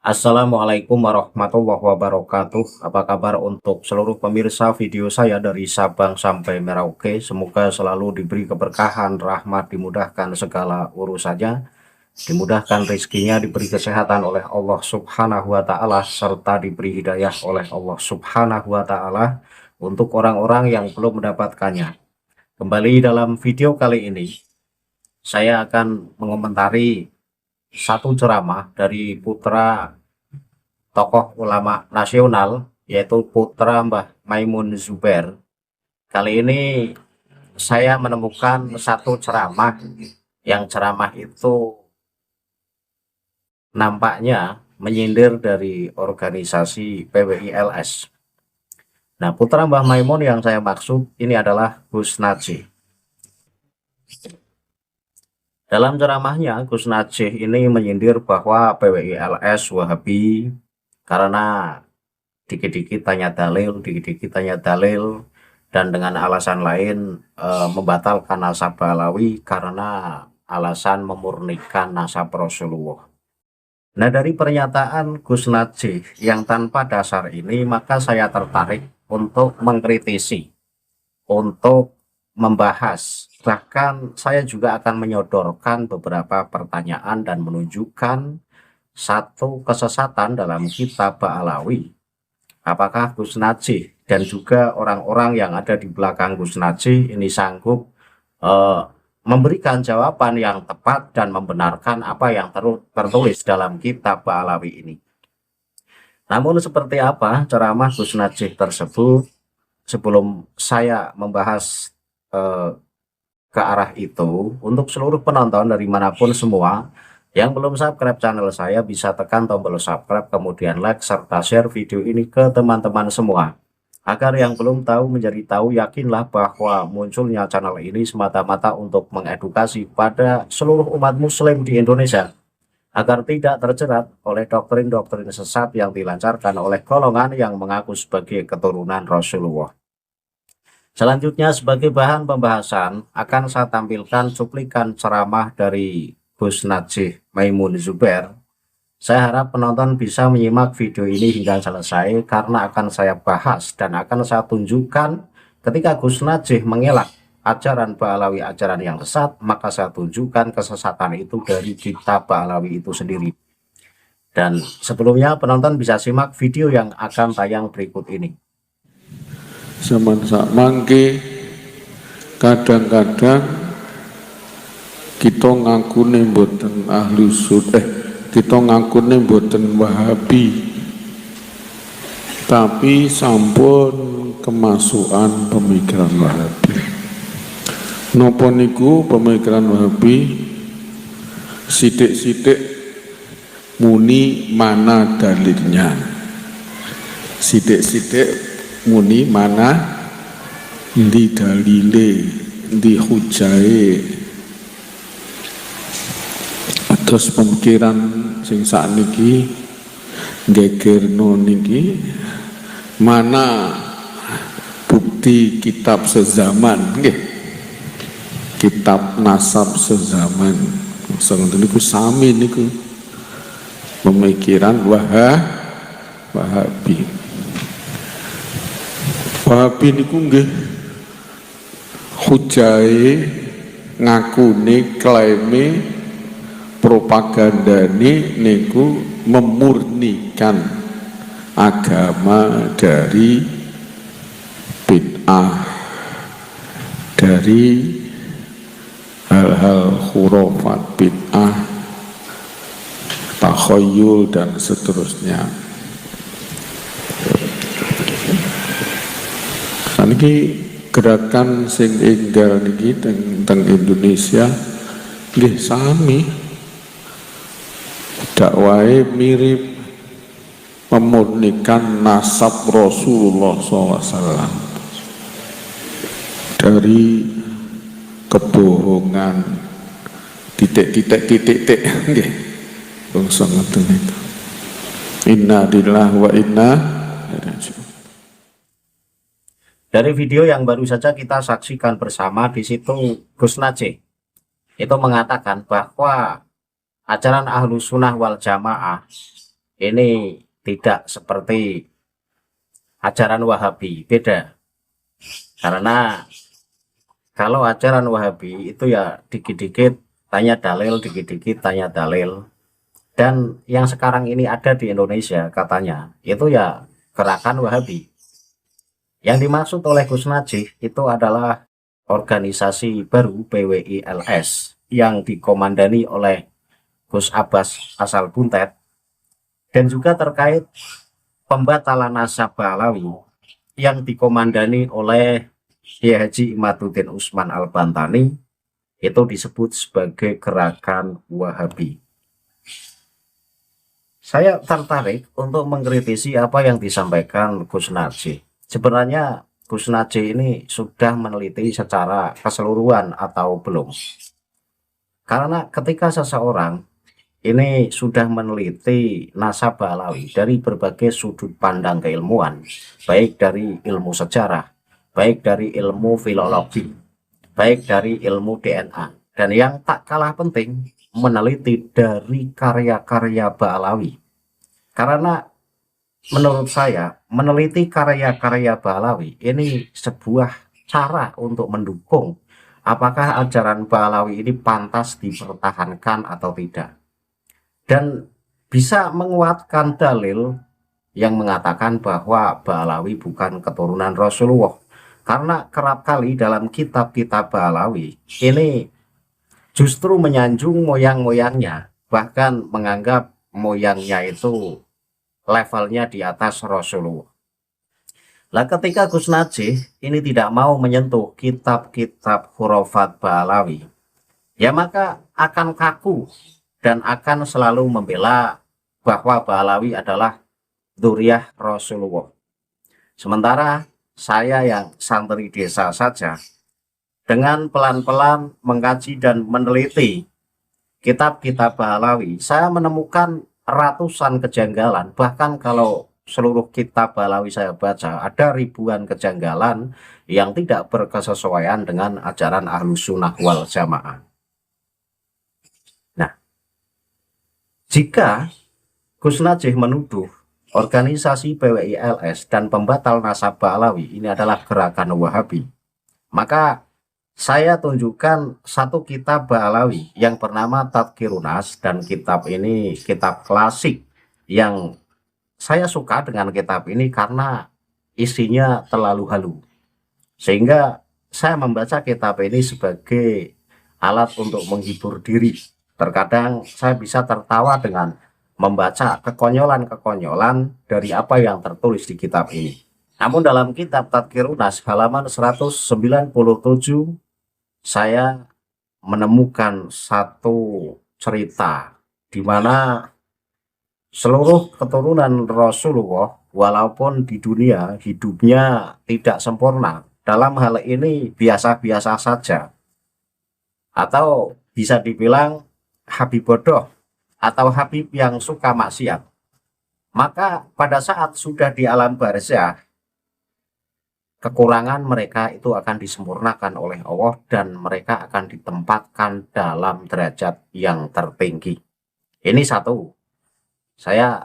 Assalamualaikum warahmatullahi wabarakatuh. Apa kabar untuk seluruh pemirsa video saya dari Sabang sampai Merauke? Semoga selalu diberi keberkahan, rahmat, dimudahkan segala urusannya, dimudahkan rezekinya, diberi kesehatan oleh Allah Subhanahu wa Ta'ala, serta diberi hidayah oleh Allah Subhanahu wa Ta'ala untuk orang-orang yang belum mendapatkannya. Kembali dalam video kali ini, saya akan mengomentari satu ceramah dari putra tokoh ulama nasional, yaitu putra Mbah Maimun Zubair. Kali ini saya menemukan satu ceramah, yang ceramah itu nampaknya menyindir dari organisasi PWILS. Nah, putra Mbah Maimun yang saya maksud ini adalah Gus Najih. Dalam ceramahnya, Gus Najih ini menyindir bahwa PWILS Wahabi karena dikit-dikit tanya dalil, dan dengan alasan lain membatalkan nasab Ba'alawi karena alasan memurnikan nasab Rasulullah. Nah, dari pernyataan Gus Najih yang tanpa dasar ini, maka saya tertarik untuk mengkritisi, untuk membahas, bahkan saya juga akan menyodorkan beberapa pertanyaan dan menunjukkan satu kesesatan dalam kitab Ba'alawi. Apakah Gus Najih dan juga orang-orang yang ada di belakang Gus Najih ini sanggup memberikan jawaban yang tepat dan membenarkan apa yang tertulis dalam kitab Ba'alawi ini? Namun seperti apa ceramah Gus Najih tersebut? Sebelum saya membahas ke arah itu, untuk seluruh penonton dari manapun semua yang belum subscribe channel saya, bisa tekan tombol subscribe, kemudian like, serta share video ini ke teman-teman semua. Agar yang belum tahu menjadi tahu, yakinlah bahwa munculnya channel ini semata-mata untuk mengedukasi pada seluruh umat muslim di Indonesia, agar tidak terjerat oleh doktrin-doktrin sesat yang dilancarkan oleh golongan yang mengaku sebagai keturunan Rasulullah. Selanjutnya, sebagai bahan pembahasan, akan saya tampilkan cuplikan ceramah dari Gus Najih Maimun Zubair. Saya harap penonton bisa menyimak video ini hingga selesai, karena akan saya bahas dan akan saya tunjukkan ketika Gus Najih mengelak ajaran Ba'alawi, ajaran yang sesat, maka saya tunjukkan kesesatan itu dari kitab Ba'alawi itu sendiri. Dan sebelumnya penonton bisa simak video yang akan tayang berikut ini. Zaman sak mangke kadang-kadang kita ngakune mboten ahli sunnah, kita ngakune mboten Wahabi, tapi sampun kemasukan pemikiran Wahabi. Napa niku pemikiran Wahabi? Sithik-sithik muni mana dalilnya, sithik-sithik muni mana ndi dalile, ndi hujae. Terus pemikiran sing sakniki gegerno niki, mana bukti kitab sezaman nggih, kitab nasab sezaman. Ngoten niku sami niku pemikiran Wahabi. Wahabi niku nggih hujae, ngakune, klaime, propagandane niku memurnikan agama dari bid'ah, dari hal-hal khurafat, bid'ah, takhayyul dan seterusnya. Niki gerakan sing enggal niki teng Indonesia nggih sami, dakwahe mirip, memurnikan nasab Rasulullah SAW dari kebohongan, titik nggih bangsa ngoten itu. Inna lillahi wa inna ilaihi raji'un. Dari video yang baru saja kita saksikan bersama, di situ Gus Najih itu mengatakan bahwa ajaran Ahlus Sunnah wal Jamaah ini tidak seperti ajaran Wahabi, beda. Karena kalau ajaran Wahabi itu ya dikit-dikit tanya dalil, dikit-dikit tanya dalil. Dan yang sekarang ini ada di Indonesia katanya itu ya gerakan Wahabi. Yang dimaksud oleh Gus Najih itu adalah organisasi baru PWILS yang dikomandani oleh Gus Abbas Asal Buntet, dan juga terkait pembatalan nasabah Alawi yang dikomandani oleh Kiai Haji Imaduddin Usman Al-Bantani, itu disebut sebagai gerakan Wahabi. Saya tertarik untuk mengkritisi apa yang disampaikan Gus Najih. Sebenarnya Gus Najih ini sudah meneliti secara keseluruhan atau belum? Karena ketika seseorang ini sudah meneliti nasabah Alawi dari berbagai sudut pandang keilmuan, baik dari ilmu sejarah, baik dari ilmu filologi, baik dari ilmu DNA, dan yang tak kalah penting, meneliti dari karya-karya Ba'alawi. Karena menurut saya, meneliti karya-karya Ba'alawi ini sebuah cara untuk mendukung apakah ajaran Ba'alawi ini pantas dipertahankan atau tidak. Dan bisa menguatkan dalil yang mengatakan bahwa Ba'alawi bukan keturunan Rasulullah. Karena kerap kali dalam kitab-kitab Ba'alawi ini justru menyanjung moyang-moyangnya, bahkan menganggap moyangnya itu levelnya di atas Rasulullah. Lah ketika Gus Najih ini tidak mau menyentuh kitab-kitab khurafat Ba'alawi, ya maka akan kaku dan akan selalu membela bahwa Ba'alawi adalah dzurriyyah Rasulullah. Sementara saya yang santri desa saja, dengan pelan-pelan mengkaji dan meneliti kitab-kitab Ba'alawi, saya menemukan ratusan kejanggalan. Bahkan kalau seluruh kitab Ba'alawi saya baca, ada ribuan kejanggalan yang tidak berkesesuaian dengan ajaran Ahlus Sunnah wal Jamaah. Nah, jika Gus Najih menuduh organisasi PWILS dan pembatal nasabah Alawi ini adalah gerakan Wahabi, maka saya tunjukkan satu kitab Ba'alawi yang bernama Tadhkirunas, dan kitab ini kitab klasik yang saya suka dengan kitab ini karena isinya terlalu halu. Sehingga saya membaca kitab ini sebagai alat untuk menghibur diri. Terkadang saya bisa tertawa dengan membaca kekonyolan-kekonyolan dari apa yang tertulis di kitab ini. Namun dalam kitab Tadhkirunas halaman 197 saya menemukan satu cerita di mana seluruh keturunan Rasulullah walaupun di dunia hidupnya tidak sempurna, dalam hal ini biasa-biasa saja, atau bisa dibilang Habib bodoh atau Habib yang suka maksiat, maka pada saat sudah di alam barzah, kekurangan mereka itu akan disempurnakan oleh Allah dan mereka akan ditempatkan dalam derajat yang tertinggi. Ini satu, saya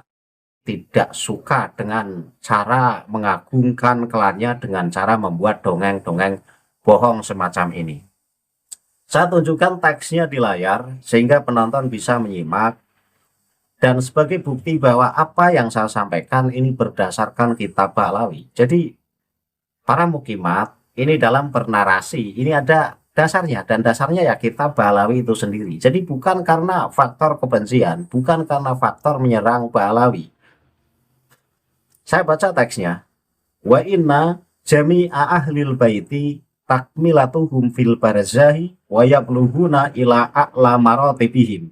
tidak suka dengan cara mengagungkan klannya dengan cara membuat dongeng-dongeng bohong semacam ini. Saya tunjukkan teksnya di layar sehingga penonton bisa menyimak, dan sebagai bukti bahwa apa yang saya sampaikan ini berdasarkan kitab Ba'alawi. Jadi para mukimat ini dalam bernarasi ini ada dasarnya, dan dasarnya ya kitab Ba'alawi itu sendiri. Jadi bukan karena faktor kebencian, bukan karena faktor menyerang Ba'alawi. Saya baca teksnya. Wa inna jami'a ahlil baiti takmilatuhum fil barzahi wa yablughuna ila a'la maratibihim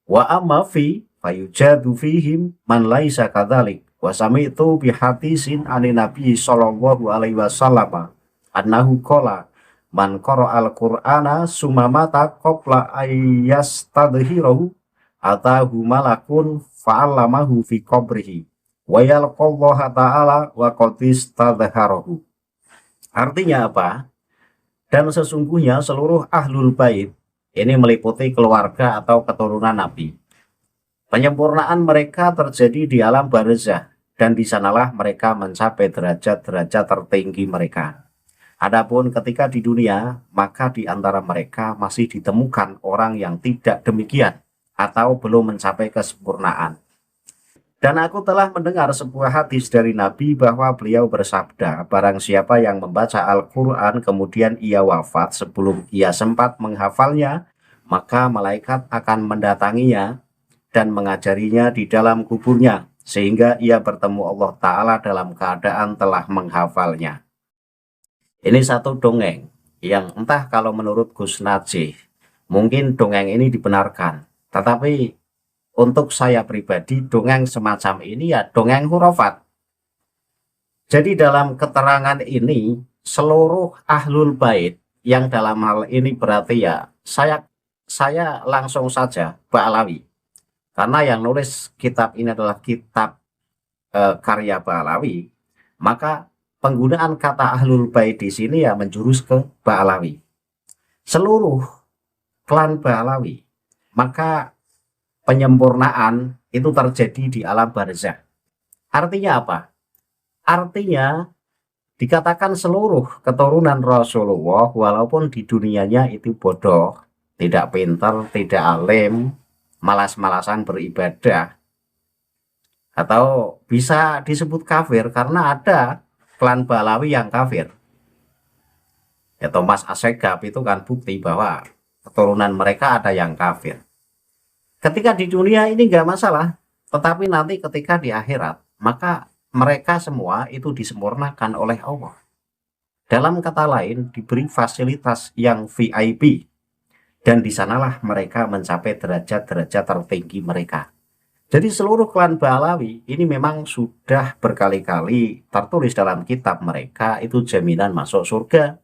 wa amma fi fayujadu fihim man laisa kadzalik. Wa sami'tu bi hadisin anin nabi sallallahu alaihi wasallam annahu qala man qara'al qur'ana sumamata qabla ayyastadhhirahu atahu malakun fa'allamahu fi qabrihi wa yalqallaha ta'ala wa qad istadhharahu. Artinya apa? Dan sesungguhnya seluruh ahlul bait ini meliputi keluarga atau keturunan Nabi. Penyempurnaan mereka terjadi di alam barzah, dan di sanalah mereka mencapai derajat-derajat tertinggi mereka. Adapun ketika di dunia, maka di antara mereka masih ditemukan orang yang tidak demikian atau belum mencapai kesempurnaan. Dan aku telah mendengar sebuah hadis dari Nabi bahwa beliau bersabda, barang siapa yang membaca Al-Quran kemudian ia wafat sebelum ia sempat menghafalnya, maka malaikat akan mendatanginya dan mengajarinya di dalam kuburnya, sehingga ia bertemu Allah Ta'ala dalam keadaan telah menghafalnya. Ini satu dongeng yang entah kalau menurut Gus Najih, mungkin dongeng ini dibenarkan. Tetapi untuk saya pribadi, dongeng semacam ini ya dongeng hurafat. Jadi dalam keterangan ini, seluruh ahlul bait yang dalam hal ini berarti ya, saya langsung saja Ba'alawi. Karena yang nulis kitab ini adalah kitab karya Ba'alawi, maka penggunaan kata ahlul bait di sini ya menjurus ke Ba'alawi. Seluruh klan Ba'alawi, maka penyempurnaan itu terjadi di alam barzah. Artinya apa? Artinya dikatakan seluruh keturunan Rasulullah walaupun di dunianya itu bodoh, tidak pintar, tidak alim, malas-malasan beribadah, atau bisa disebut kafir karena ada klan Balawi yang kafir. Ya, Thomas Assegaf itu kan bukti bahwa keturunan mereka ada yang kafir. Ketika di dunia ini nggak masalah, tetapi nanti ketika di akhirat, maka mereka semua itu disempurnakan oleh Allah. Dalam kata lain, diberi fasilitas yang VIP, dan di sanalah mereka mencapai derajat-derajat tertinggi mereka. Jadi seluruh klan Balawi ini memang sudah berkali-kali tertulis dalam kitab mereka itu jaminan masuk surga.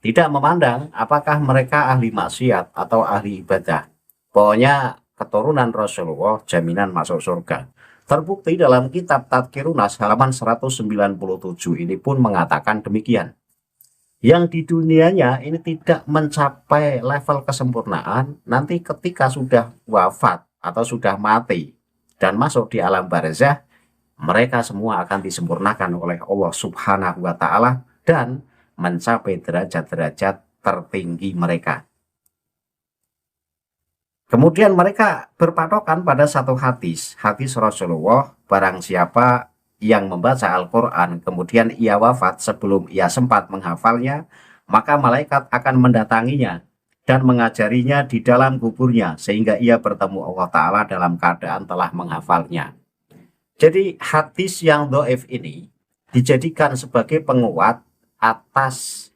Tidak memandang apakah mereka ahli maksiat atau ahli ibadah. Pokoknya keturunan Rasulullah jaminan masuk surga. Terbukti dalam kitab Tadkirunas halaman 197 ini pun mengatakan demikian. Yang di dunianya ini tidak mencapai level kesempurnaan, nanti ketika sudah wafat atau sudah mati dan masuk di alam barzah, mereka semua akan disempurnakan oleh Allah Subhanahu wa Ta'ala dan mencapai derajat-derajat tertinggi mereka. Kemudian mereka berpatokan pada satu hadis Rasulullah, barang siapa yang membaca Al-Quran kemudian ia wafat sebelum ia sempat menghafalnya, maka malaikat akan mendatanginya dan mengajarinya di dalam kuburnya sehingga ia bertemu Allah Ta'ala dalam keadaan telah menghafalnya. Jadi hadis yang dhaif ini dijadikan sebagai penguat atas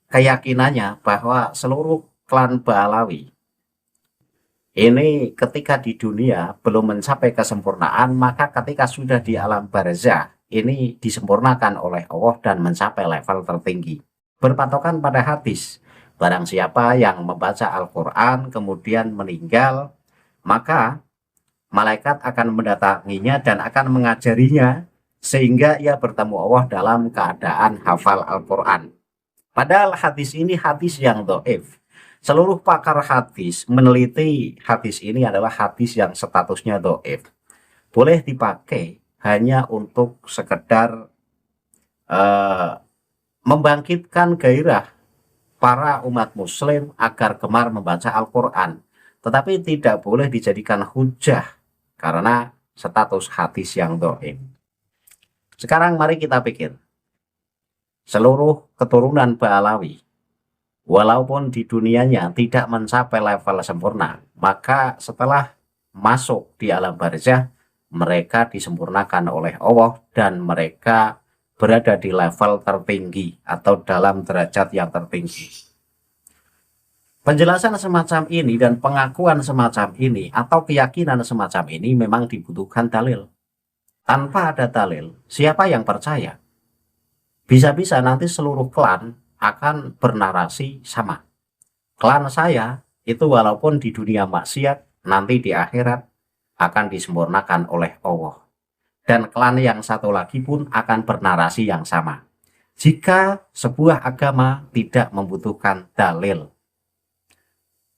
keyakinannya bahwa seluruh klan Balawi ini ketika di dunia belum mencapai kesempurnaan, maka ketika sudah di alam barzah ini disempurnakan oleh Allah dan mencapai level tertinggi. Berpatokan pada hadis, barang siapa yang membaca Al-Quran kemudian meninggal, maka malaikat akan mendatanginya dan akan mengajarinya sehingga ia bertemu Allah dalam keadaan hafal Al-Quran. Padahal hadis ini hadis yang dhaif. Seluruh pakar hadis meneliti hadis ini adalah hadis yang statusnya dhaif. Boleh dipakai hanya untuk sekedar membangkitkan gairah para umat muslim agar gemar membaca Al-Quran. Tetapi tidak boleh dijadikan hujah karena status hadis yang dhaif. Sekarang mari kita pikir. Seluruh keturunan Ba'alawi walaupun di dunianya tidak mencapai level sempurna, maka setelah masuk di alam barzah, mereka disempurnakan oleh Allah dan mereka berada di level tertinggi atau dalam derajat yang tertinggi. Penjelasan semacam ini dan pengakuan semacam ini atau keyakinan semacam ini memang dibutuhkan dalil. Tanpa ada dalil, siapa yang percaya? Bisa-bisa nanti seluruh klan akan bernarasi sama. Klan saya itu walaupun di dunia maksiat, nanti di akhirat akan disempurnakan oleh Allah. Dan klan yang satu lagi pun akan bernarasi yang sama. Jika sebuah agama tidak membutuhkan dalil,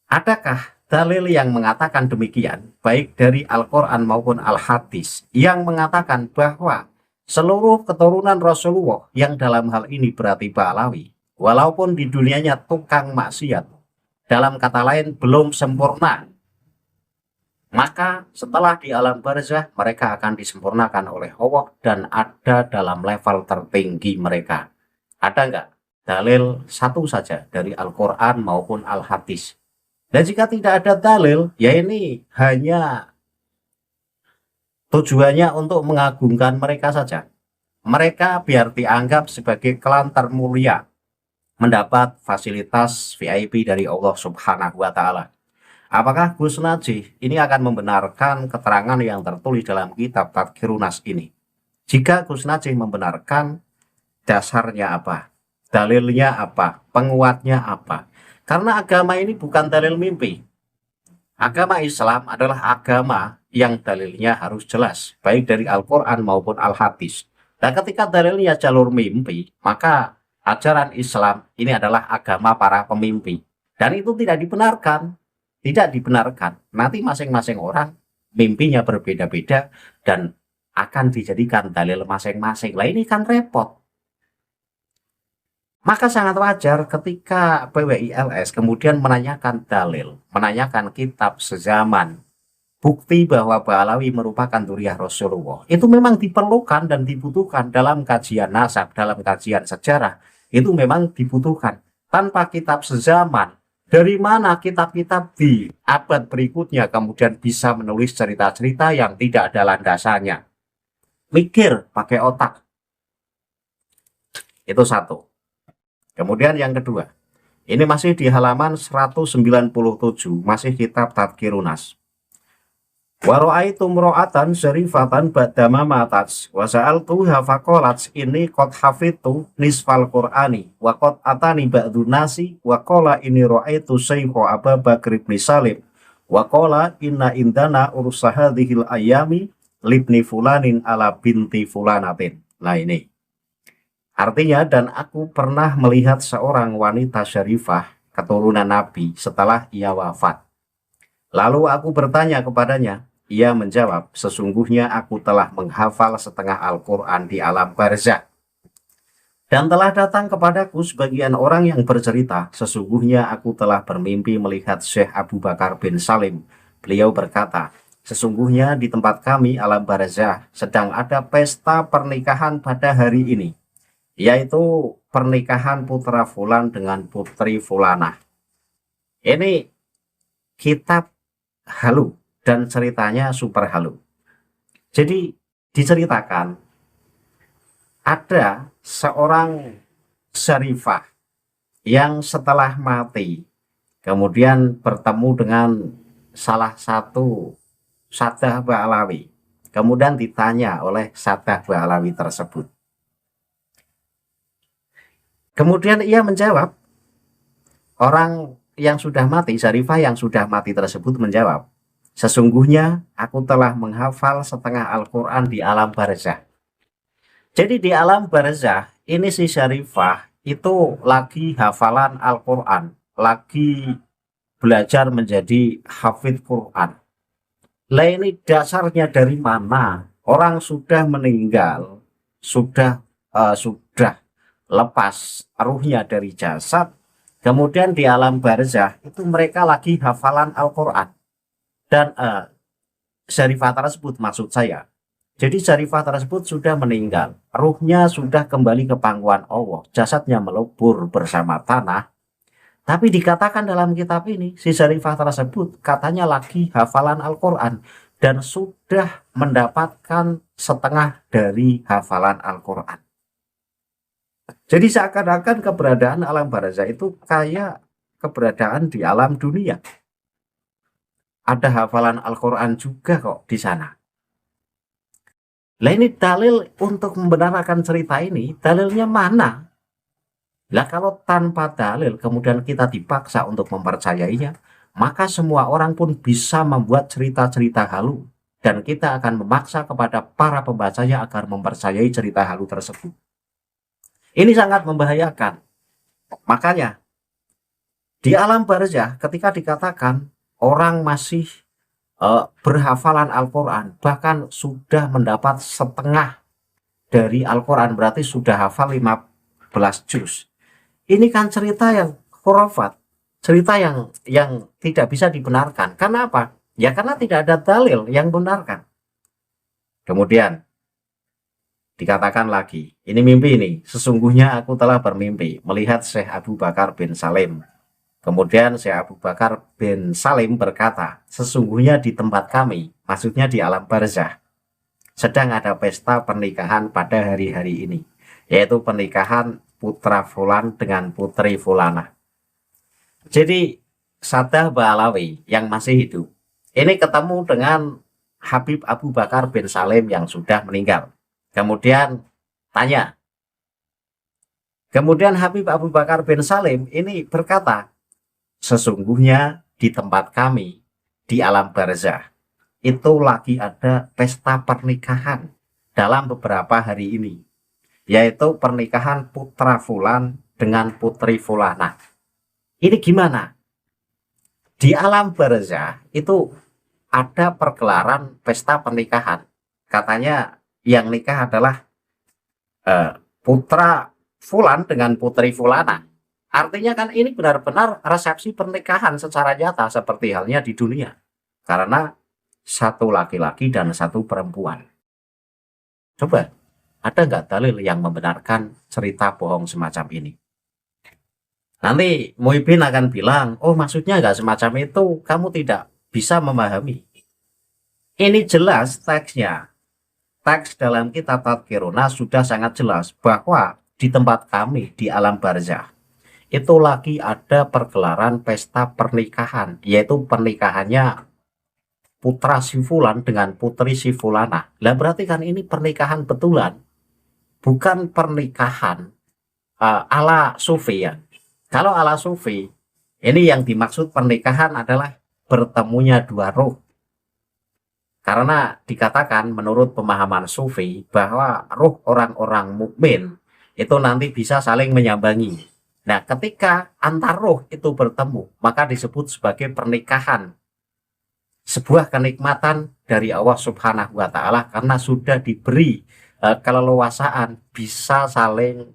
adakah dalil yang mengatakan demikian, baik dari Al-Quran maupun Al-Hadis, yang mengatakan bahwa seluruh keturunan Rasulullah yang dalam hal ini berarti Ba'alawi, walaupun di dunianya tukang maksiat, dalam kata lain belum sempurna, maka setelah di alam barzah mereka akan disempurnakan oleh Allah dan ada dalam level tertinggi mereka. Ada nggak dalil satu saja dari Al-Quran maupun Al-Hadis? Dan jika tidak ada dalil, ya ini hanya tujuannya untuk mengagungkan mereka saja. Mereka biar dianggap sebagai klan termulia, mendapat fasilitas VIP dari Allah Subhanahu wa Ta'ala. Apakah Gus Najih ini akan membenarkan keterangan yang tertulis dalam kitab Tadhkirun Nas ini? Jika Gus Najih membenarkan, dasarnya apa? Dalilnya apa? Penguatnya apa? Karena agama ini bukan dalil mimpi. Agama Islam adalah agama yang dalilnya harus jelas, baik dari Al-Quran maupun Al-Hadis. Dan ketika dalilnya jalur mimpi, maka ajaran Islam ini adalah agama para pemimpi. Dan itu tidak dibenarkan. Tidak dibenarkan. Nanti masing-masing orang mimpinya berbeda-beda dan akan dijadikan dalil masing-masing. Lah ini kan repot. Maka sangat wajar ketika PWILS kemudian menanyakan dalil, menanyakan kitab sezaman, bukti bahwa Ba'alawi merupakan dzurriyyah Rasulullah. Itu memang diperlukan dan dibutuhkan dalam kajian nasab, dalam kajian sejarah. Itu memang dibutuhkan. Tanpa kitab sezaman, dari mana kitab-kitab di abad berikutnya kemudian bisa menulis cerita-cerita yang tidak ada landasannya? Mikir pakai otak. Itu satu. Kemudian yang kedua, ini masih di halaman 197, masih kitab Tadhkirun Nas. Wa ra'aitu imra'atan syarifatan ba'dama matat wa sa'altuha faqalat inni qad hafidtu nisfal qur'ani wa qad atani ba'dun nasi wa qala inni ra'aitu Syekha Abu Bakr bin Salim wa qala inna indana ursa hadhil ayami libni fulanin ala binti fulanatin. Nah ini artinya, dan aku pernah melihat seorang wanita syarifah keturunan Nabi setelah ia wafat. Lalu aku bertanya kepadanya. Ia menjawab, sesungguhnya aku telah menghafal setengah Al-Quran di alam barzah. Dan telah datang kepadaku sebagian orang yang bercerita, sesungguhnya aku telah bermimpi melihat Syekh Abu Bakar bin Salim. Beliau berkata, sesungguhnya di tempat kami alam barzah sedang ada pesta pernikahan pada hari ini, yaitu pernikahan putra Fulan dengan putri Fulanah. Ini kitab halu. Dan ceritanya super halu. Jadi diceritakan ada seorang syarifah yang setelah mati kemudian bertemu dengan salah satu Sadah Ba'alawi. Kemudian ditanya oleh Sadah Ba'alawi tersebut. Kemudian ia menjawab, orang yang sudah mati, syarifah yang sudah mati tersebut menjawab, sesungguhnya aku telah menghafal setengah Al-Quran di alam barzah. Jadi di alam barzah ini si syarifah itu lagi hafalan Al-Quran, lagi belajar menjadi hafidh Quran. Lah ini dasarnya dari mana? Orang sudah meninggal, sudah lepas ruhnya dari jasad, kemudian di alam barzah itu mereka lagi hafalan Al-Quran. Dan syarifah tersebut maksud saya. Jadi syarifah tersebut sudah meninggal. Ruhnya sudah kembali ke pangkuan Allah. Jasadnya melebur bersama tanah. Tapi dikatakan dalam kitab ini, si syarifah tersebut katanya lagi hafalan Al-Quran. Dan sudah mendapatkan setengah dari hafalan Al-Quran. Jadi seakan-akan keberadaan alam barzah itu kayak keberadaan di alam dunia. Ada hafalan Al-Quran juga kok di sana. Lah ini dalil untuk membenarkan cerita ini, dalilnya mana? Lah kalau tanpa dalil kemudian kita dipaksa untuk mempercayainya, maka semua orang pun bisa membuat cerita-cerita halu. Dan kita akan memaksa kepada para pembacanya agar mempercayai cerita halu tersebut. Ini sangat membahayakan. Makanya, di alam barzah ketika dikatakan orang masih berhafalan Al-Quran, bahkan sudah mendapat setengah dari Al-Quran, berarti sudah hafal 15 juz. Ini kan cerita yang khurafat, cerita yang tidak bisa dibenarkan. Karena apa? Ya karena tidak ada dalil yang membenarkan. Kemudian dikatakan lagi, ini mimpi ini, sesungguhnya aku telah bermimpi melihat Syekh Abu Bakar bin Salim. Kemudian Syekh Abu Bakar bin Salim berkata, sesungguhnya di tempat kami, maksudnya di alam barzah, sedang ada pesta pernikahan pada hari-hari ini, yaitu pernikahan putra Fulan dengan putri Fulana. Jadi Sadah Ba'alawi yang masih hidup, ini ketemu dengan Habib Abu Bakar bin Salim yang sudah meninggal. Kemudian tanya. Kemudian Habib Abu Bakar bin Salim ini berkata, sesungguhnya di tempat kami, di alam barzah, itu lagi ada pesta pernikahan dalam beberapa hari ini, yaitu pernikahan putra Fulan dengan putri Fulana. Ini gimana? Di alam barzah itu ada pergelaran pesta pernikahan. Katanya yang nikah adalah putra Fulan dengan putri Fulana. Artinya kan ini benar-benar resepsi pernikahan secara nyata seperti halnya di dunia. Karena satu laki-laki dan satu perempuan. Coba, ada nggak dalil yang membenarkan cerita bohong semacam ini? Nanti Muhyiddin akan bilang, oh maksudnya nggak semacam itu, kamu tidak bisa memahami. Ini jelas teksnya. Teks dalam kitab Tadhkiruna sudah sangat jelas bahwa di tempat kami, di alam barzah, itu lagi ada pergelaran pesta pernikahan, yaitu pernikahannya putra si Fulan dengan putri si Fulana. Lah berarti kan ini pernikahan betulan, bukan pernikahan ala sufi ya. Kalau ala sufi, ini yang dimaksud pernikahan adalah bertemunya dua ruh. Karena dikatakan menurut pemahaman sufi bahwa ruh orang-orang mukmin itu nanti bisa saling menyambangi. Nah, ketika antar ruh itu bertemu, maka disebut sebagai pernikahan. Sebuah kenikmatan dari Allah Subhanahu wa taala karena sudah diberi keleluasaan bisa saling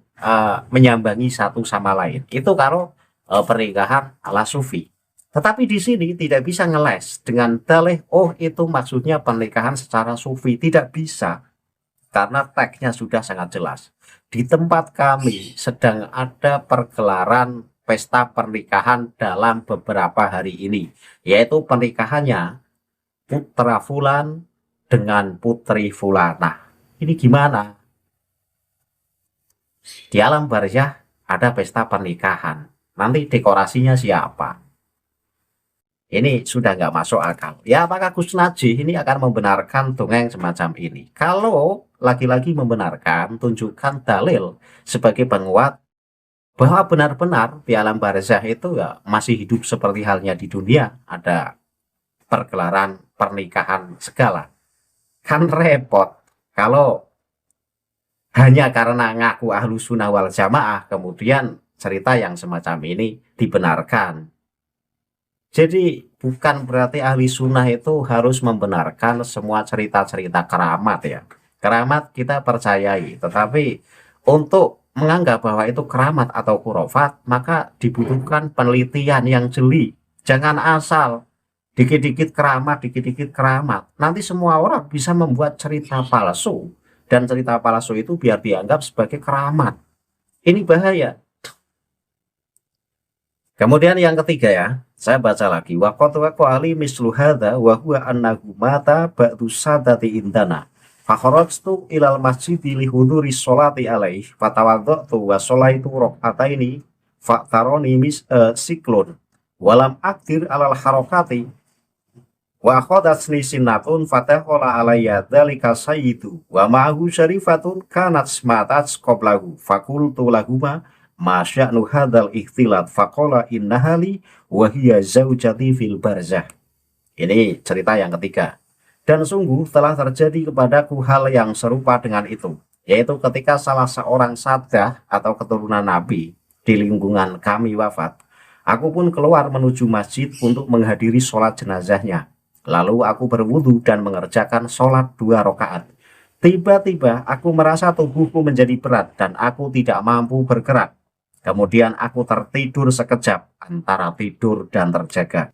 menyambangi satu sama lain. Itu kalau pernikahan ala sufi. Tetapi di sini tidak bisa ngeles dengan dalih, oh itu maksudnya pernikahan secara sufi. Tidak bisa, karena teksnya sudah sangat jelas. Di tempat kami sedang ada pergelaran pesta pernikahan dalam beberapa hari ini, yaitu pernikahannya putra Fulan dengan putri Fulana. Ini gimana? Di alam barzah ada pesta pernikahan. Nanti dekorasinya siapa? Ini sudah nggak masuk akal. Ya, apakah Gus Najih ini akan membenarkan dongeng semacam ini? Kalau lagi-lagi membenarkan, tunjukkan dalil sebagai penguat bahwa benar-benar di alam barzah itu ya masih hidup seperti halnya di dunia. Ada pergelaran pernikahan segala. Kan repot kalau hanya karena ngaku ahlu sunnah wal jamaah kemudian cerita yang semacam ini dibenarkan. Jadi bukan berarti ahli sunnah itu harus membenarkan semua cerita-cerita keramat ya. Keramat kita percayai, tetapi untuk menganggap bahwa itu keramat atau khurafat, maka dibutuhkan penelitian yang jeli. Jangan asal dikit-dikit keramat, dikit-dikit keramat. Nanti semua orang bisa membuat cerita palsu, dan cerita palsu itu biar dianggap sebagai keramat. Ini bahaya. Kemudian yang ketiga ya, saya baca lagi. Wa qad waqa'ali mislu hadza wa huwa annahu mata ba'du sadati indana. Fa kharajtu ilal masjidi li huduri sholati alaihi fatawaddatu wa sholaitu rakaataini fa taroni siklun walam aktir alal harakati wa akhadatsni sinnatun fataqala alayya dzalika sayyidu wa ma'ahu syarifatun kanat smatat qablahu faqultu lahuma masya'nu hadzal ikhtilat faqala innahali wa hiya zaujati fil barzah. Ini cerita yang ketiga. Dan sungguh telah terjadi kepadaku hal yang serupa dengan itu, yaitu ketika salah seorang sadah atau keturunan nabi di lingkungan kami wafat, Aku pun keluar menuju masjid untuk menghadiri sholat jenazahnya. Lalu aku berwudu dan mengerjakan sholat 2 rakaat. Tiba-tiba aku merasa tubuhku menjadi berat dan aku tidak mampu bergerak. Kemudian aku tertidur sekejap antara tidur dan terjaga.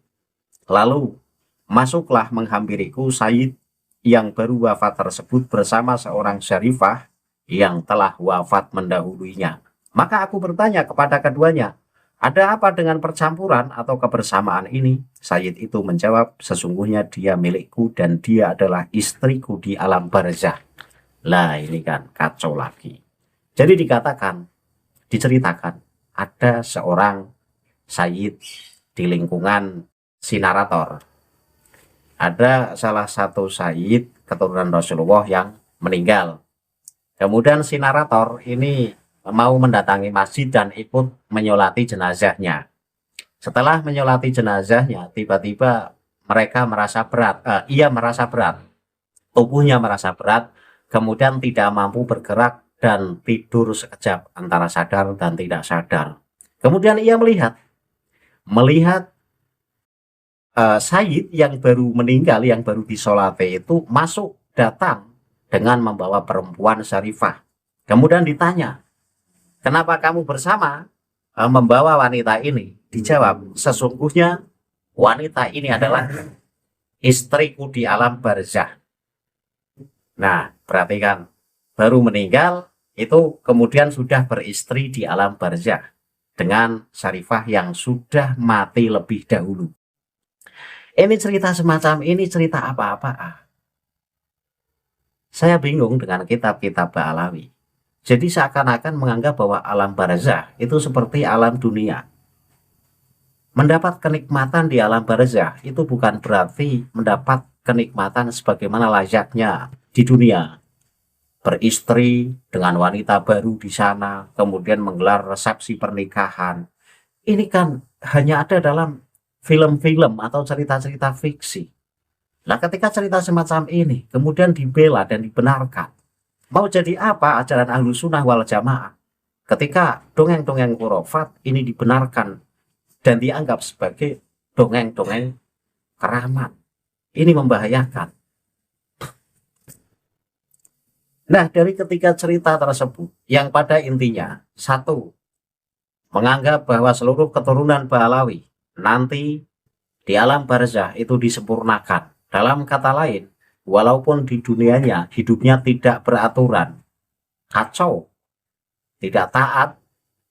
Lalu masuklah menghampiriku Sayyid yang baru wafat tersebut bersama seorang syarifah yang telah wafat mendahulunya. Maka aku bertanya kepada keduanya, ada apa dengan percampuran atau kebersamaan ini? Sayyid itu menjawab, sesungguhnya dia milikku dan dia adalah istriku di alam barzah. Lah ini kan kacau lagi. Jadi diceritakan ada seorang Sayyid di lingkungan Sinarator. Ada salah satu Sayyid keturunan Rasulullah yang meninggal. Kemudian si narator ini mau mendatangi masjid dan ikut menyolati jenazahnya. Setelah menyolati jenazahnya, tiba-tiba mereka merasa berat. Ia merasa berat, tubuhnya merasa berat, kemudian tidak mampu bergerak dan tidur sekejap antara sadar dan tidak sadar. Kemudian ia melihat Sayyid yang baru meninggal, yang baru disolati itu masuk datang dengan membawa perempuan syarifah. Kemudian ditanya, kenapa kamu bersama membawa wanita ini? Dijawab, sesungguhnya wanita ini adalah istriku di alam barzah. Nah, perhatikan, baru meninggal itu kemudian sudah beristri di alam barzah dengan syarifah yang sudah mati lebih dahulu. Ini cerita semacam ini cerita apa-apa? Saya bingung dengan kitab-kitab Ba'alawi. Jadi seakan-akan menganggap bahwa alam barzah itu seperti alam dunia. Mendapat kenikmatan di alam barzah itu bukan berarti mendapat kenikmatan sebagaimana layaknya di dunia. Beristri dengan wanita baru di sana, kemudian menggelar resepsi pernikahan. Ini kan hanya ada dalam film-film atau cerita-cerita fiksi. Nah, ketika cerita semacam ini kemudian dibela dan dibenarkan, mau jadi apa ajaran Ahlus Sunnah wal Jamaah ketika dongeng-dongeng khurafat ini dibenarkan dan dianggap sebagai dongeng-dongeng keramat? Ini membahayakan. Nah, dari ketiga cerita tersebut yang pada intinya, satu, menganggap bahwa seluruh keturunan Ba'alawi nanti di alam barzah itu disempurnakan. Dalam kata lain, walaupun di dunianya hidupnya tidak beraturan, kacau, tidak taat,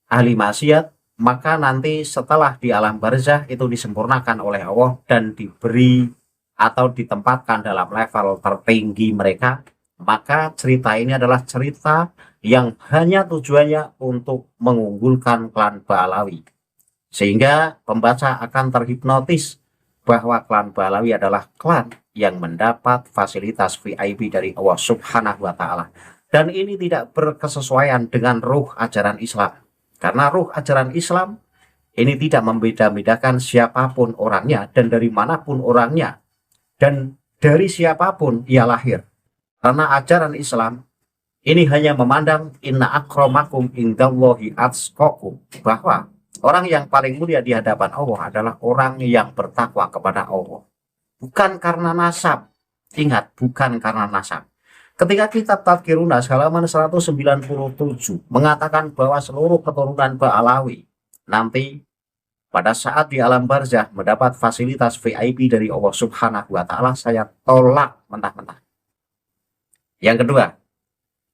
ahli maksiat, maka nanti setelah di alam barzah itu disempurnakan oleh Allah dan diberi atau ditempatkan dalam level tertinggi mereka. Maka cerita ini adalah cerita yang hanya tujuannya untuk mengunggulkan klan Ba'alawi, sehingga pembaca akan terhipnotis bahwa klan Ba'alawi adalah klan yang mendapat fasilitas VIP dari Allah Subhanahu wa Ta'ala. Dan ini tidak berkesesuaian dengan ruh ajaran Islam. Karena ruh ajaran Islam ini tidak membeda-bedakan siapapun orangnya dan dari manapun orangnya dan dari siapapun ia lahir. Karena ajaran Islam ini hanya memandang inna akramakum indallahi atqakum, bahwa orang yang paling mulia di hadapan Allah adalah orang yang bertakwa kepada Allah. Bukan karena nasab. Ingat, bukan karena nasab. Ketika kitab Tadhkirun Nas halaman 197 mengatakan bahwa seluruh keturunan Ba'alawi nanti pada saat di alam barzah mendapat fasilitas VIP dari Allah Subhanahu wa Ta'ala, saya tolak mentah-mentah. Yang kedua,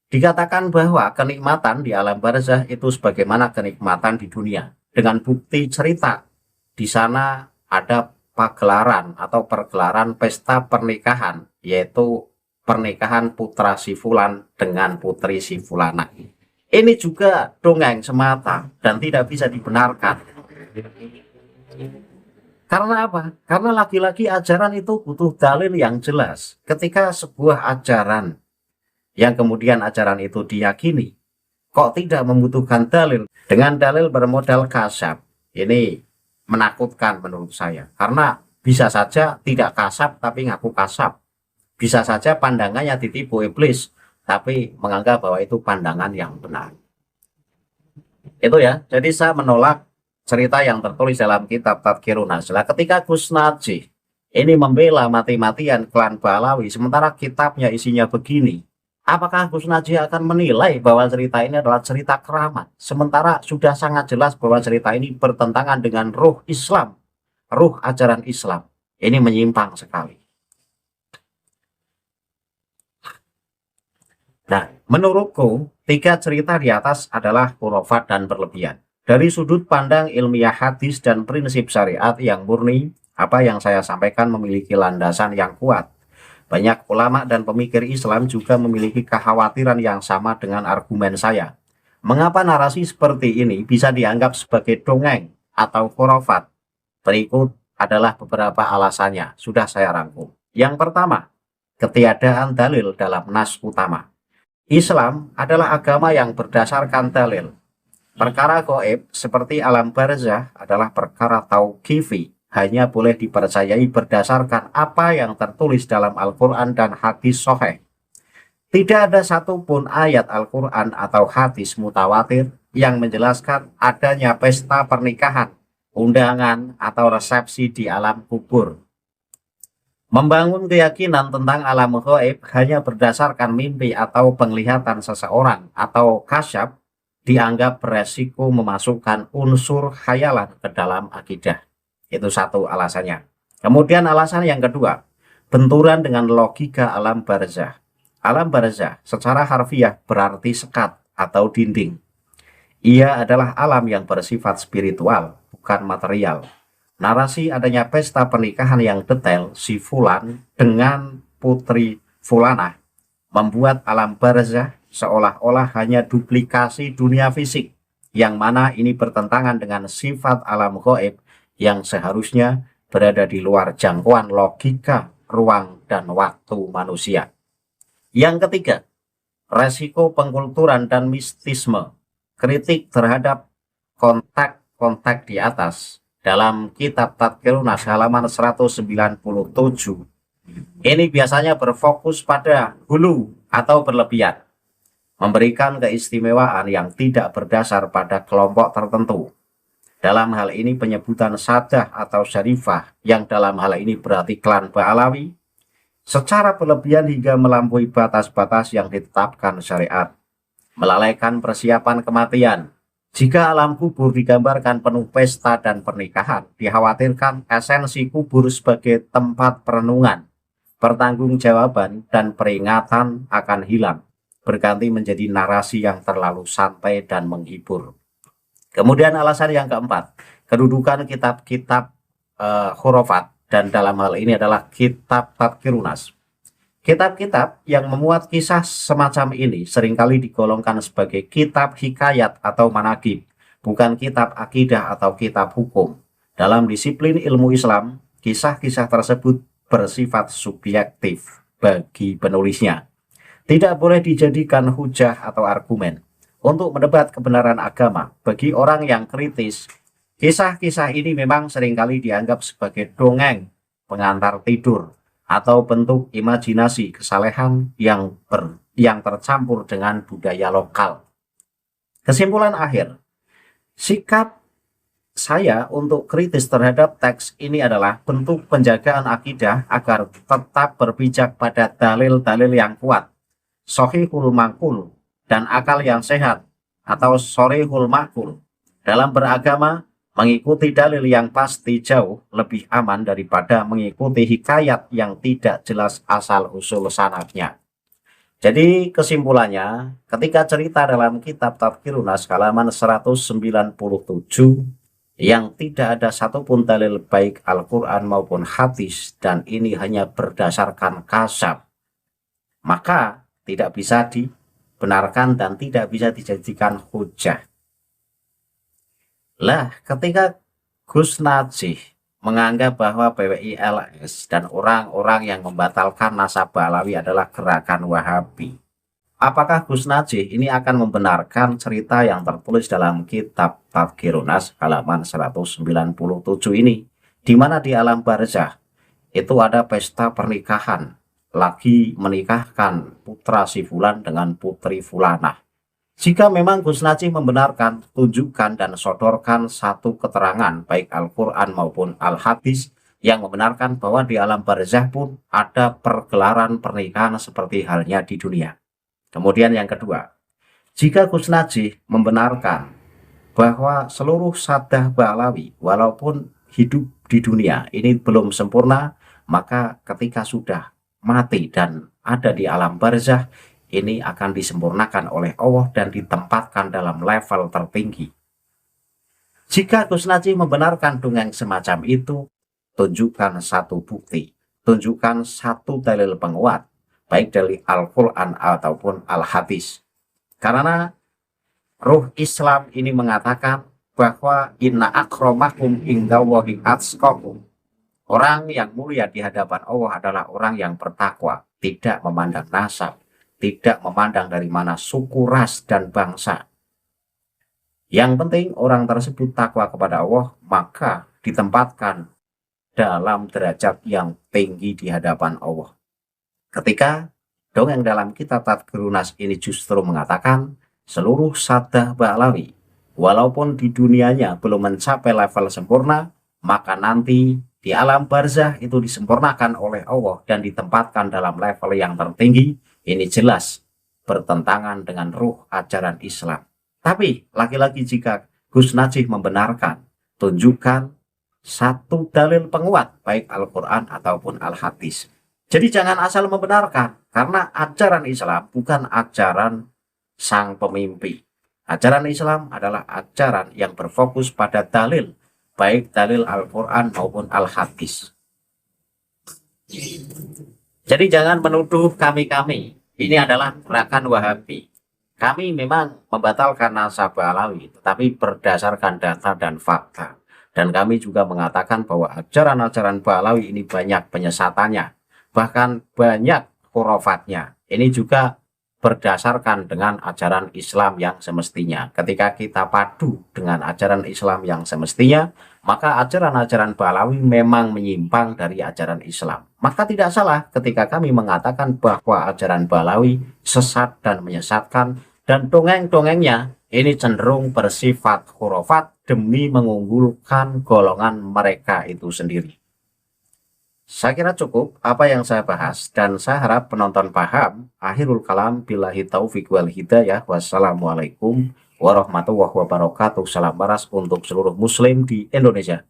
dikatakan bahwa kenikmatan di alam barzah itu sebagaimana kenikmatan di dunia. Dengan bukti cerita, di sana ada pagelaran atau pergelaran pesta pernikahan, yaitu pernikahan putra si Fulan dengan putri si Fulana. Ini juga dongeng semata dan tidak bisa dibenarkan. Karena apa? Karena lagi-lagi ajaran itu butuh dalil yang jelas. Ketika sebuah ajaran yang kemudian ajaran itu diyakini kok tidak membutuhkan dalil, dengan dalil bermodal kasab, ini menakutkan menurut saya. Karena bisa saja tidak kasab tapi ngaku kasab, bisa saja pandangannya ditipu iblis tapi menganggap bahwa itu pandangan yang benar. Itu ya, jadi saya menolak cerita yang tertulis dalam kitab Tadhkirun Nas. Nah, ketika Gus Najih ini membela mati-matian klan Balawi, sementara kitabnya isinya begini, apakah Gus Najih akan menilai bahwa cerita ini adalah cerita keramat? Sementara sudah sangat jelas bahwa cerita ini bertentangan dengan ruh Islam, ruh ajaran Islam. Ini menyimpang sekali. Nah, menurutku, tiga cerita di atas adalah khurafat dan berlebihan. Dari sudut pandang ilmiah hadis dan prinsip syariat yang murni, apa yang saya sampaikan memiliki landasan yang kuat. Banyak ulama dan pemikir Islam juga memiliki kekhawatiran yang sama dengan argumen saya. Mengapa narasi seperti ini bisa dianggap sebagai dongeng atau khurafat? Berikut adalah beberapa alasannya, sudah saya rangkum. Yang pertama, ketiadaan dalil dalam nas utama. Islam adalah agama yang berdasarkan dalil. Perkara gaib seperti alam barzah adalah perkara tauqifi, hanya boleh dipercayai berdasarkan apa yang tertulis dalam Al-Quran dan hadis sahih. Tidak ada satupun ayat Al-Quran atau hadis mutawatir yang menjelaskan adanya pesta pernikahan, undangan, atau resepsi di alam kubur. Membangun keyakinan tentang alam gaib hanya berdasarkan mimpi atau penglihatan seseorang atau kasyaf dianggap beresiko memasukkan unsur khayalan ke dalam akidah. Itu satu alasannya. Kemudian alasan yang kedua, benturan dengan logika alam barzah. Alam barzah secara harfiah berarti sekat atau dinding. Ia adalah alam yang bersifat spiritual, bukan material. Narasi adanya pesta pernikahan yang detail si Fulan dengan putri Fulanah membuat alam barzah seolah-olah hanya duplikasi dunia fisik, yang mana ini bertentangan dengan sifat alam gaib yang seharusnya berada di luar jangkauan logika, ruang, dan waktu manusia. Yang ketiga, resiko pengkulturan dan mistisme. Kritik terhadap kontak-kontak di atas dalam kitab Tadhkirun Nas halaman 197. Ini biasanya berfokus pada hulu atau berlebihan, memberikan keistimewaan yang tidak berdasar pada kelompok tertentu. Dalam hal ini penyebutan Sadah atau Syarifah, yang dalam hal ini berarti klan Ba'alawi, secara berlebihan hingga melampaui batas-batas yang ditetapkan syariat, melalaikan persiapan kematian. Jika alam kubur digambarkan penuh pesta dan pernikahan, dikhawatirkan esensi kubur sebagai tempat perenungan, pertanggungjawaban, dan peringatan akan hilang, berganti menjadi narasi yang terlalu santai dan menghibur. Kemudian alasan yang keempat, kedudukan kitab-kitab khurafat, dan dalam hal ini adalah kitab Tadhkirun Nas. Kitab-kitab yang memuat kisah semacam ini seringkali digolongkan sebagai kitab hikayat atau manaqib, bukan kitab akidah atau kitab hukum. Dalam disiplin ilmu Islam, kisah-kisah tersebut bersifat subjektif bagi penulisnya. Tidak boleh dijadikan hujah atau argumen untuk mendebat kebenaran agama. Bagi orang yang kritis, kisah-kisah ini memang seringkali dianggap sebagai dongeng, pengantar tidur, atau bentuk imajinasi kesalehan yang tercampur dengan budaya lokal. Kesimpulan akhir, sikap saya untuk kritis terhadap teks ini adalah bentuk penjagaan akidah agar tetap berpijak pada dalil-dalil yang kuat, sahihul maqul, dan akal yang sehat atau sharihul maqul. Dalam beragama, mengikuti dalil yang pasti jauh lebih aman daripada mengikuti hikayat yang tidak jelas asal-usul sanadnya. Jadi kesimpulannya, ketika cerita dalam kitab Tadhkirun Nas halaman 197 yang tidak ada satupun dalil baik Al-Quran maupun hadis, dan ini hanya berdasarkan kasyaf, maka tidak bisa dibenarkan dan tidak bisa dijadikan hujah. Lah, ketika Gus Najih menganggap bahwa PWI-LS dan orang-orang yang membatalkan nasab Ba'alawi adalah gerakan Wahabi, apakah Gus Najih ini akan membenarkan cerita yang tertulis dalam kitab Tadhkirun Nas halaman 197 ini, di mana di alam barzah itu ada pesta pernikahan, lagi menikahkan putra si Fulan dengan putri Fulanah. Jika memang Gus Najih membenarkan, tunjukkan dan sodorkan satu keterangan baik Al-Quran maupun Al-Hadis yang membenarkan bahwa di alam barzah pun ada pergelaran pernikahan seperti halnya di dunia. Kemudian yang kedua, jika Gus Najih membenarkan bahwa seluruh sadah balawi walaupun hidup di dunia ini belum sempurna, maka ketika sudah mati dan ada di alam barzah, ini akan disempurnakan oleh Allah dan ditempatkan dalam level tertinggi. Jika Gus Najih membenarkan dongeng semacam itu, tunjukkan satu bukti, tunjukkan satu dalil penguat, baik dari Al-Quran ataupun Al-Hadis. Karena ruh Islam ini mengatakan bahwa inna akramakum indallahi atqakum. Orang yang mulia di hadapan Allah adalah orang yang bertakwa, tidak memandang nasab, tidak memandang dari mana suku, ras, dan bangsa. Yang penting orang tersebut takwa kepada Allah, maka ditempatkan dalam derajat yang tinggi di hadapan Allah. Ketika dongeng dalam kitab Tadhkirun Nas ini justru mengatakan seluruh sadah balawi, walaupun di dunianya belum mencapai level sempurna, maka nanti di alam barzah itu disempurnakan oleh Allah dan ditempatkan dalam level yang tertinggi. Ini jelas bertentangan dengan ruh ajaran Islam. Tapi lagi-lagi jika Gus Najih membenarkan, tunjukkan satu dalil penguat baik Al-Quran ataupun Al-Hadis. Jadi jangan asal membenarkan, karena ajaran Islam bukan ajaran sang pemimpi. Ajaran Islam adalah ajaran yang berfokus pada dalil, baik dalil Al-Quran maupun Al-Hadis. Jadi jangan menuduh kami-kami, ini adalah gerakan Wahabi. Kami memang membatalkan nasab Alawi, tetapi berdasarkan data dan fakta. Dan kami juga mengatakan bahwa ajaran-ajaran Balawi ini banyak penyesatannya, bahkan banyak khurafatnya. Ini juga berdasarkan dengan ajaran Islam yang semestinya. Ketika kita padu dengan ajaran Islam yang semestinya, maka ajaran-ajaran Balawi memang menyimpang dari ajaran Islam. Maka tidak salah ketika kami mengatakan bahwa ajaran Balawi sesat dan menyesatkan, dan dongeng-dongengnya ini cenderung bersifat khurafat demi mengunggulkan golongan mereka itu sendiri. Saya kira cukup apa yang saya bahas, dan saya harap penonton paham. Akhirul kalam, billahi taufiq wal hidayah. Wassalamualaikum warahmatullahi wabarakatuh. Salam waras untuk seluruh muslim di Indonesia.